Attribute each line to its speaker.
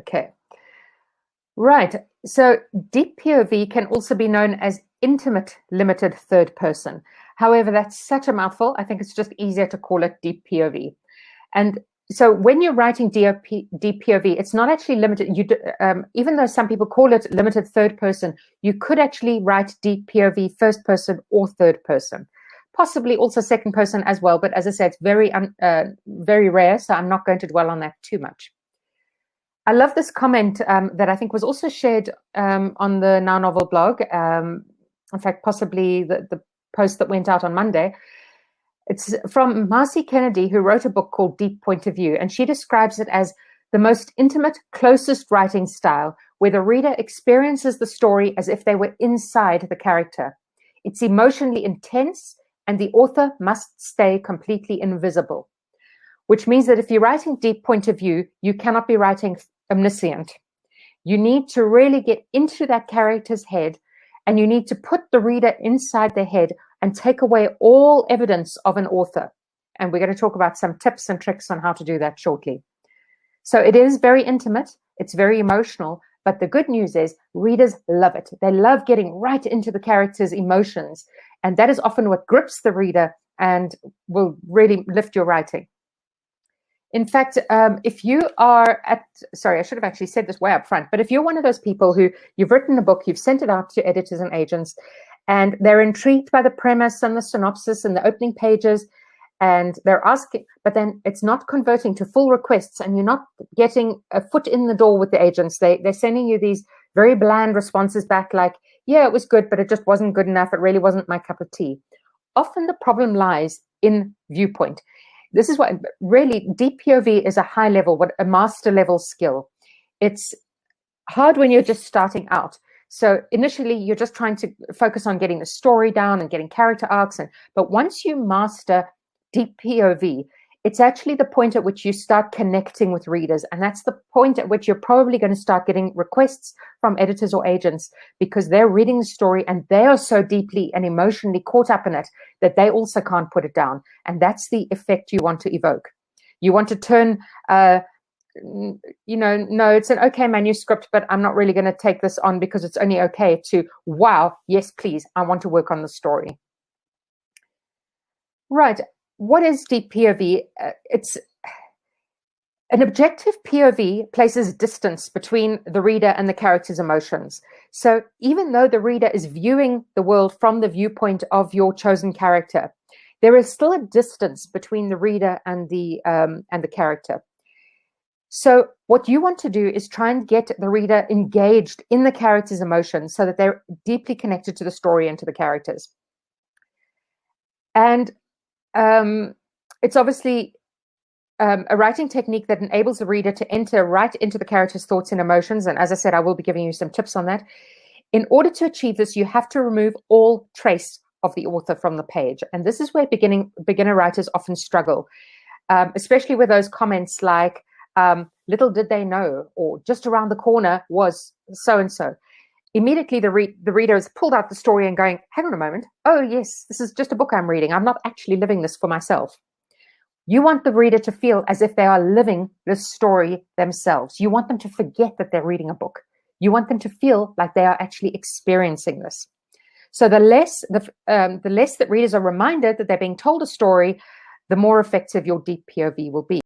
Speaker 1: Okay. Right. So deep POV can also be known as intimate limited third person. However, that's such a mouthful. I think it's just easier to call it deep POV. And so when you're writing deep POV, it's not actually limited. Even though some people call it limited third person, you could actually write deep POV first person or third person, possibly also second person as well. But as I said, it's very rare, so I'm not going to dwell on that too much. I love this comment that I think was also shared on the Now Novel blog. In fact, possibly the post that went out on Monday. It's from Marcy Kennedy, who wrote a book called Deep Point of View, and she describes it as the most intimate, closest writing style, where the reader experiences the story as if they were inside the character. It's emotionally intense, and the author must stay completely invisible, which means that if you're writing Deep Point of View, you cannot be writing omniscient. You need to really get into that character's head, and you need to put the reader inside their head and take away all evidence of an author. And we're going to talk about some tips and tricks on how to do that shortly. So it is very intimate, it's very emotional, but the good news is readers love it. They love getting right into the character's emotions, and that is often what grips the reader and will really lift your writing. In fact, if you are sorry, I should have actually said this way up front, but if you're one of those people who you've written a book, you've sent it out to editors and agents, and they're intrigued by the premise and the synopsis and the opening pages, and they're asking, but then it's not converting to full requests, and you're not getting a foot in the door with the agents. They're sending you these very bland responses back like, yeah, it was good, but it just wasn't good enough. It really wasn't my cup of tea. Often the problem lies in viewpoint. This is what really deep POV is, a high level, a master level skill. It's hard when you're just starting out. So initially you're just trying to focus on getting the story down and getting character arcs. But once you master deep POV, it's actually the point at which you start connecting with readers. And that's the point at which you're probably going to start getting requests from editors or agents, because they're reading the story and they are so deeply and emotionally caught up in it that they also can't put it down. And that's the effect you want to evoke. You want to turn, no, it's an okay manuscript, but I'm not really going to take this on because it's only okay, to, wow, yes, please, I want to work on the story. Right. What is deep POV? It's an objective POV places distance between the reader and the character's emotions. So even though the reader is viewing the world from the viewpoint of your chosen character, there is still a distance between the reader and the character. So what you want to do is try and get the reader engaged in the character's emotions so that they're deeply connected to the story and to the characters. And it's obviously a writing technique that enables the reader to enter right into the character's thoughts and emotions. And as I said, I will be giving you some tips on that. In order to achieve this, you have to remove all trace of the author from the page. And this is where beginner writers often struggle, especially with those comments like, little did they know, or just around the corner was so-and-so. Immediately, the reader has pulled out the story and going, hang on a moment. Oh, yes, this is just a book I'm reading. I'm not actually living this for myself. You want the reader to feel as if they are living this story themselves. You want them to forget that they're reading a book. You want them to feel like they are actually experiencing this. So the less that readers are reminded that they're being told a story, the more effective your deep POV will be.